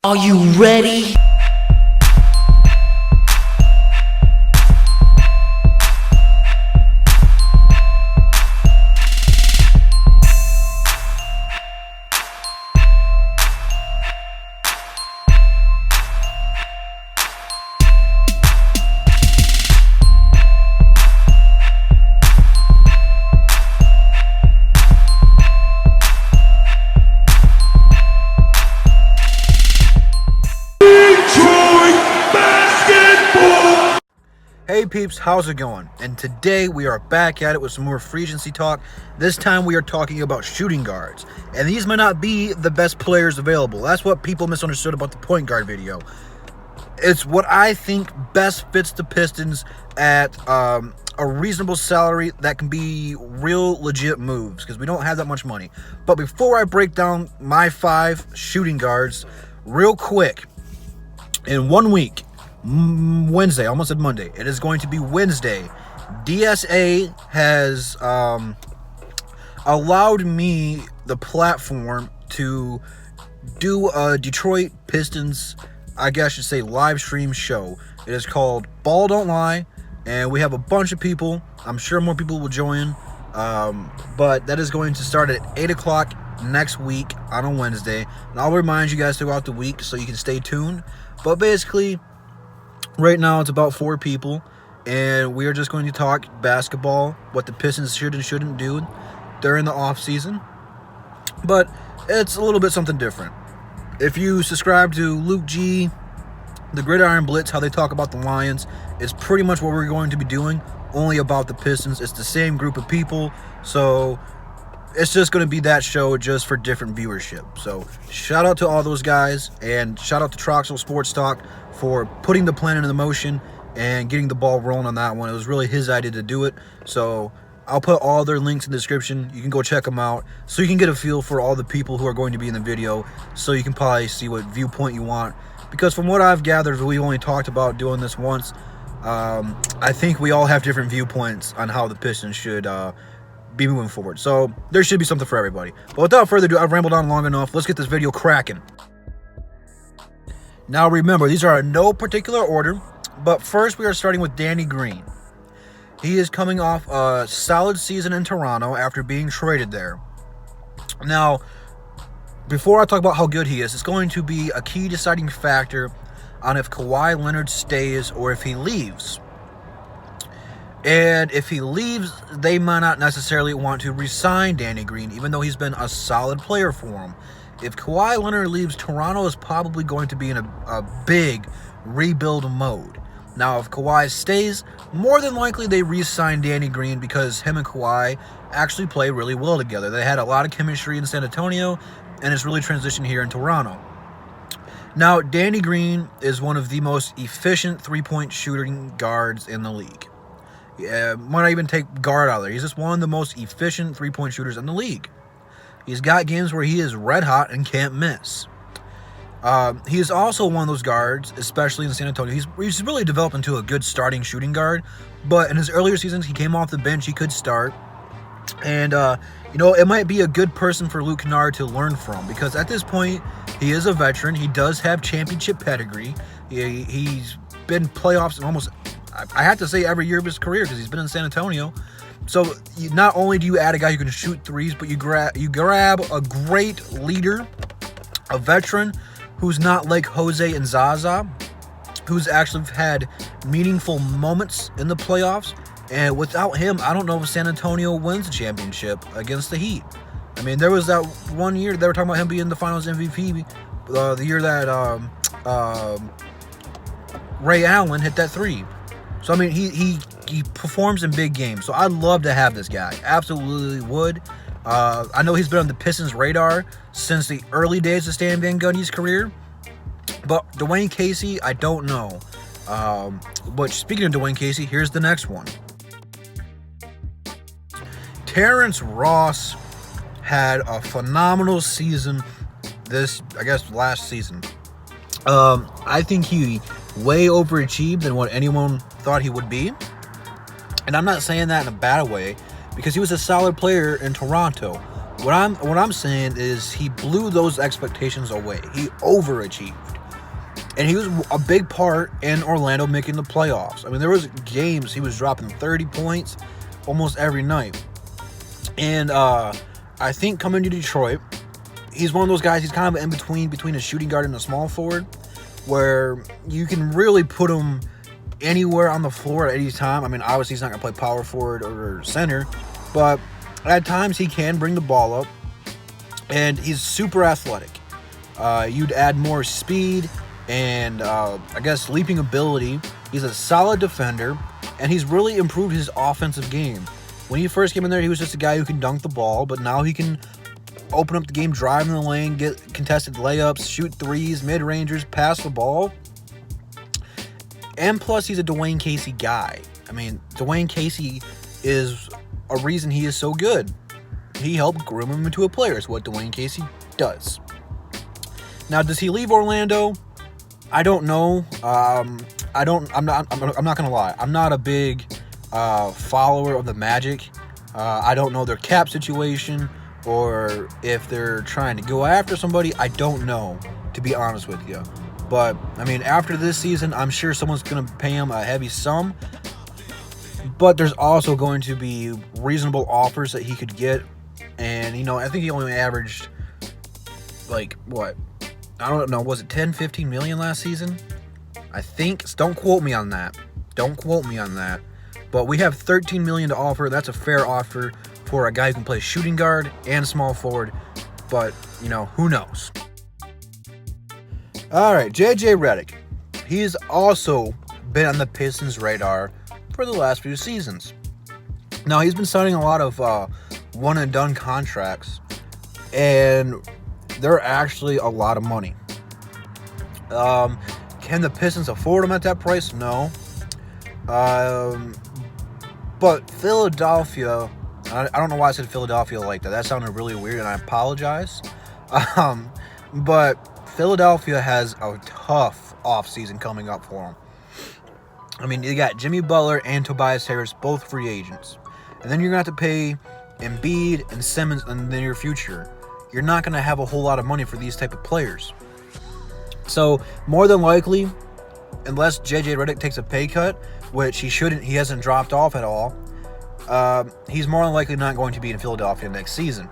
Are you ready? Hey peeps, how's it going? And today we are back at it with some more free agency talk. This time we are talking about shooting guards. And these might not be the best players available. That's what people misunderstood about the point guard video. It's what I think best fits the Pistons at a reasonable salary that can be real legit moves, because we don't have that much money. But before I break down my 5 shooting guards real quick, in 1 week, Wednesday, almost said Monday. It is going to be Wednesday. DSA has allowed me the platform to do a Detroit Pistons, I guess I should say, live stream show. It is called Ball Don't Lie, and we have a bunch of people. I'm sure more people will join, but that is going to start at 8 o'clock next week on a Wednesday. And I'll remind you guys throughout the week so you can stay tuned. But basically, right now, it's about 4 people, and we are just going to talk basketball, what the Pistons should and shouldn't do during the offseason. But it's a little bit something different. If you subscribe to Luke G, the Gridiron Blitz, how they talk about the Lions, it's pretty much what we're going to be doing, only about the Pistons. It's the same group of people, so it's just going to be that show just for different viewership. So shout out to all those guys, and shout out to Troxel Sports Talk for putting the plan into motion and getting the ball rolling on that one. It was really his idea to do it. So I'll put all their links in the description. You can go check them out so you can get a feel for all the people who are going to be in the video, so you can probably see what viewpoint you want. Because from what I've gathered, we only talked about doing this once. I think we all have different viewpoints on how the Pistons should be moving forward. So there should be something for everybody. But without further ado, I've rambled on long enough. Let's get this video cracking. Now remember, these are in no particular order, but first we are starting with Danny Green. He is coming off a solid season in Toronto after being traded there. Now, before I talk about how good he is, it's going to be a key deciding factor on if Kawhi Leonard stays or if he leaves. And if he leaves, they might not necessarily want to re-sign Danny Green, even though he's been a solid player for him. If Kawhi Leonard leaves, Toronto is probably going to be in a big rebuild mode. Now, if Kawhi stays, more than likely they re-sign Danny Green, because him and Kawhi actually play really well together. They had a lot of chemistry in San Antonio, and it's really transitioned here in Toronto. Now, Danny Green is one of the most efficient three-point shooting guards in the league. Might not even take guard out of there. He's just one of the most efficient three-point shooters in the league. He's got games where he is red hot and can't miss. He is also one of those guards, especially in San Antonio. He's really developed into a good starting shooting guard. But in his earlier seasons, he came off the bench. He could start. And, it might be a good person for Luke Kennard to learn from, because at this point, he is a veteran. He does have championship pedigree. He's been playoffs in almost, I have to say, every year of his career, because he's been in San Antonio. So not only do you add a guy who can shoot threes, but you grab a great leader, a veteran who's not like Jose and Zaza, who's actually had meaningful moments in the playoffs. And without him, I don't know if San Antonio wins the championship against the Heat. I mean, there was that one year they were talking about him being the Finals MVP, the year that Ray Allen hit that 3. So I mean, he performs in big games. So I'd love to have this guy. Absolutely would. I know he's been on the Pistons' radar since the early days of Stan Van Gundy's career. But Dwayne Casey, I don't know. But speaking of Dwayne Casey, here's the next one. Terrence Ross had a phenomenal season last season. I think he way overachieved than what anyone thought he would be. And I'm not saying that in a bad way, because he was a solid player in Toronto. What I'm saying is he blew those expectations away. He overachieved. And he was a big part in Orlando making the playoffs. I mean, there was games he was dropping 30 points almost every night. And I think coming to Detroit, he's one of those guys, he's kind of in between a shooting guard and a small forward, where you can really put him anywhere on the floor at any time. I mean, obviously he's not going to play power forward or center, but at times he can bring the ball up, and he's super athletic. You'd add more speed and I guess leaping ability. He's a solid defender, and he's really improved his offensive game. When he first came in there, he was just a guy who can dunk the ball, but now he can open up the game, drive in the lane, get contested layups, shoot threes, mid-rangers, pass the ball. And plus, he's a Dwayne Casey guy. I mean, Dwayne Casey is a reason he is so good. He helped groom him into a player. It's what Dwayne Casey does. Now, does he leave Orlando? I don't know. I'm not gonna lie. I'm not a big follower of the Magic. I don't know their cap situation, or if they're trying to go after somebody. I don't know, to be honest with you. But I mean, after this season, I'm sure someone's gonna pay him a heavy sum. But there's also going to be reasonable offers that he could get, and I think he only averaged like what? I don't know, was it 10, 15 million last season? I think. Don't quote me on that. But we have 13 million to offer. That's a fair offer for a guy who can play shooting guard and small forward. But, who knows? All right, JJ Redick. He's also been on the Pistons' radar for the last few seasons. Now, he's been signing a lot of one-and-done contracts, and they're actually a lot of money. Can the Pistons afford him at that price? No. But Philadelphia, I don't know why I said Philadelphia like that. That sounded really weird, and I apologize. But Philadelphia has a tough offseason coming up for them. I mean, you got Jimmy Butler and Tobias Harris, both free agents. And then you're going to have to pay Embiid and Simmons in the near future. You're not going to have a whole lot of money for these type of players. So, more than likely, unless JJ Redick takes a pay cut, which he shouldn't, he hasn't dropped off at all, he's more than likely not going to be in Philadelphia next season.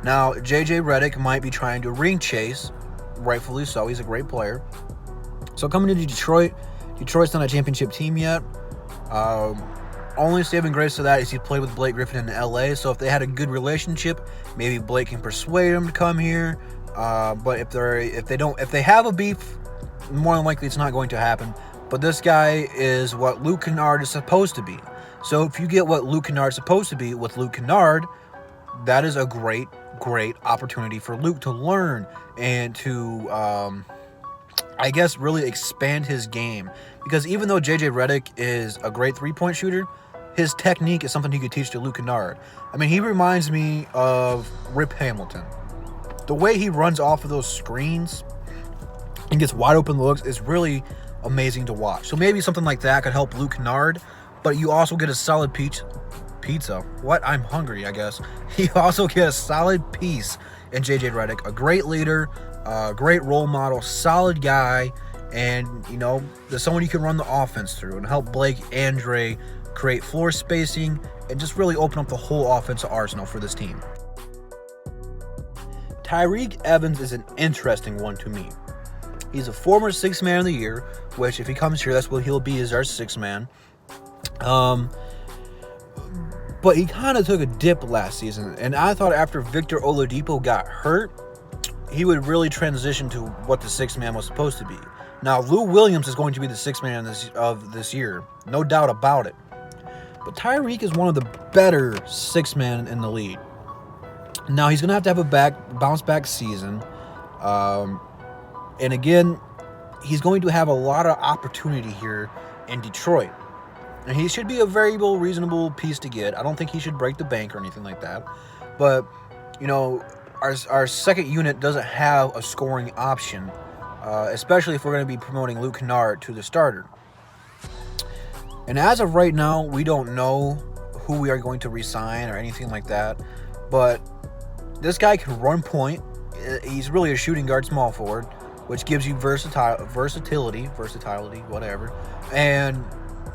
Now, JJ Redick might be trying to ring chase, rightfully so. He's a great player. So, coming to Detroit, Detroit's not a championship team yet. Only saving grace to that is he played with Blake Griffin in LA. So if they had a good relationship, maybe Blake can persuade him to come here. But if they have a beef, more than likely it's not going to happen. But this guy is what Luke Kennard is supposed to be. So if you get what Luke Kennard is supposed to be with Luke Kennard, that is a great opportunity for Luke to learn and to, I guess, really expand his game. Because even though JJ Redick is a great three-point shooter, his technique is something he could teach to Luke Kennard. I mean, he reminds me of Rip Hamilton. The way he runs off of those screens and gets wide open looks is really amazing to watch. So maybe something like that could help Luke Kennard, but you also get a solid pizza. What? I'm hungry, I guess. You also get a solid piece in JJ Redick, a great leader, a great role model, solid guy, and, there's someone you can run the offense through and help Blake and Dre create floor spacing and just really open up the whole offensive arsenal for this team. Tyreke Evans is an interesting one to me. He's a former Sixth Man of the Year, which if he comes here, that's what he'll be, is our sixth man. But he kind of took a dip last season, and I thought after Victor Oladipo got hurt, he would really transition to what the sixth man was supposed to be. Now, Lou Williams is going to be the sixth man of this year, no doubt about it. But Tyreke is one of the better sixth men in the league. Now, he's going to have a bounce back season. And again, he's going to have a lot of opportunity here in Detroit. And he should be a very reasonable piece to get. I don't think he should break the bank or anything like that. But, our second unit doesn't have a scoring option, especially if we're going to be promoting Luke Kennard to the starter. And as of right now, we don't know who we are going to re-sign or anything like that. But This guy can run point. He's really a shooting guard, small forward, which gives you versatility, whatever. And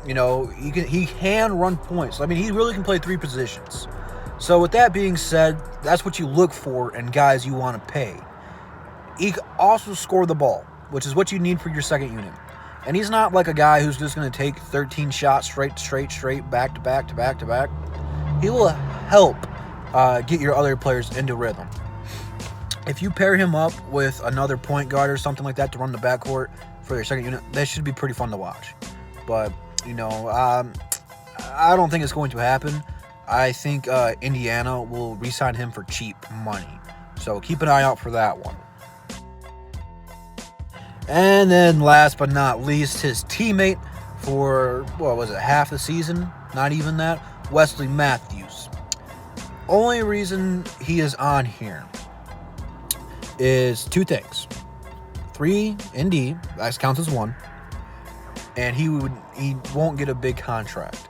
he can run points. I mean, he really can play 3 positions. So with that being said, that's what you look for in guys you want to pay. He can also score the ball, which is what you need for your second unit. And he's not like a guy who's just going to take 13 shots straight, back to back. He will help get your other players into rhythm. If you pair him up with another point guard or something like that to run the backcourt for your second unit, that should be pretty fun to watch. But, I don't think it's going to happen. I think Indiana will re-sign him for cheap money. So keep an eye out for that one. And then last but not least, his teammate for, half the season? Not even that. Wesley Matthews. Only reason he is on here is 2 things. 3 ND, that counts as 1. And he won't get a big contract.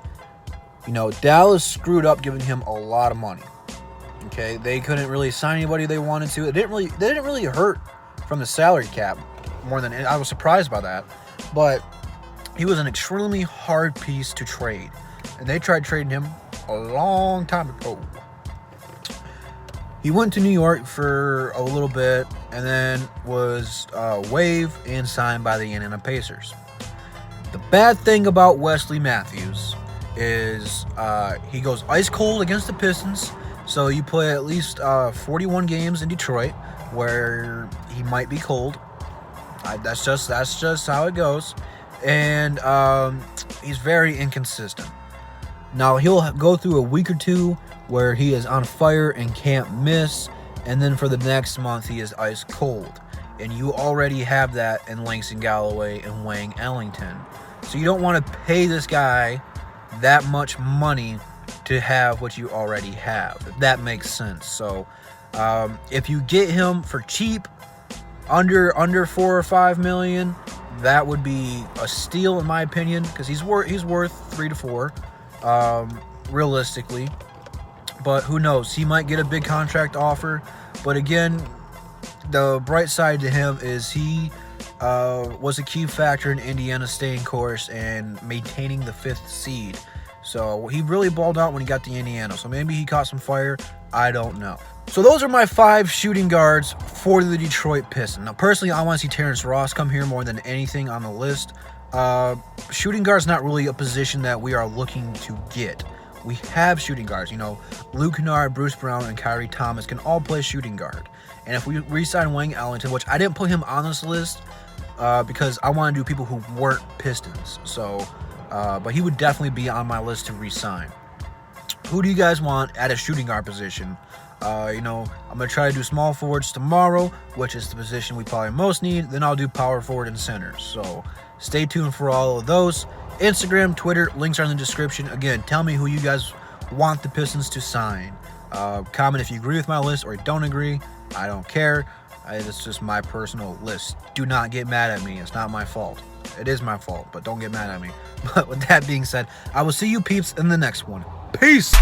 Dallas screwed up giving him a lot of money. Okay, they couldn't really sign anybody they wanted to. They didn't really hurt from the salary cap more than I was surprised by that. But he was an extremely hard piece to trade, and they tried trading him a long time ago. He went to New York for a little bit, and then was waived and signed by the Indiana Pacers. The bad thing about Wesley Matthews is he goes ice cold against the Pistons. So you play at least 41 games in Detroit where he might be cold. That's just how it goes. And he's very inconsistent. Now he'll go through a week or 2 where he is on fire and can't miss, and then for the next month he is ice cold. And you already have that in Langston Galloway and Wayne Ellington. So you don't want to pay this guy that much money to have what you already have, if that makes sense. So if you get him for cheap, under 4 or 5 million, that would be a steal in my opinion, because he's worth 3 to 4 realistically. But who knows, he might get a big contract offer. But again, the bright side to him is he was a key factor in Indiana staying course and maintaining the 5th seed. So he really balled out when he got to Indiana. So maybe he caught some fire. I don't know. So those are my 5 shooting guards for the Detroit Pistons. Now, personally, I want to see Terrence Ross come here more than anything on the list. Shooting guard's not really a position that we are looking to get. We have shooting guards. Luke Kennard, Bruce Brown, and Kyrie Thomas can all play shooting guard. And if we re-sign Wayne Ellington, which I didn't put him on this list because I want to do people who weren't Pistons. So, but he would definitely be on my list to re-sign. Who do you guys want at a shooting guard position? I'm going to try to do small forwards tomorrow, which is the position we probably most need. Then I'll do power forward and centers. So stay tuned for all of those. Instagram, Twitter, links are in the description. Again, tell me who you guys want the Pistons to sign. Comment if you agree with my list or don't agree. I don't care. It's just my personal list. Do not get mad at me. It's not my fault. It is my fault, but don't get mad at me. But with that being said, I will see you peeps in the next one. Peace!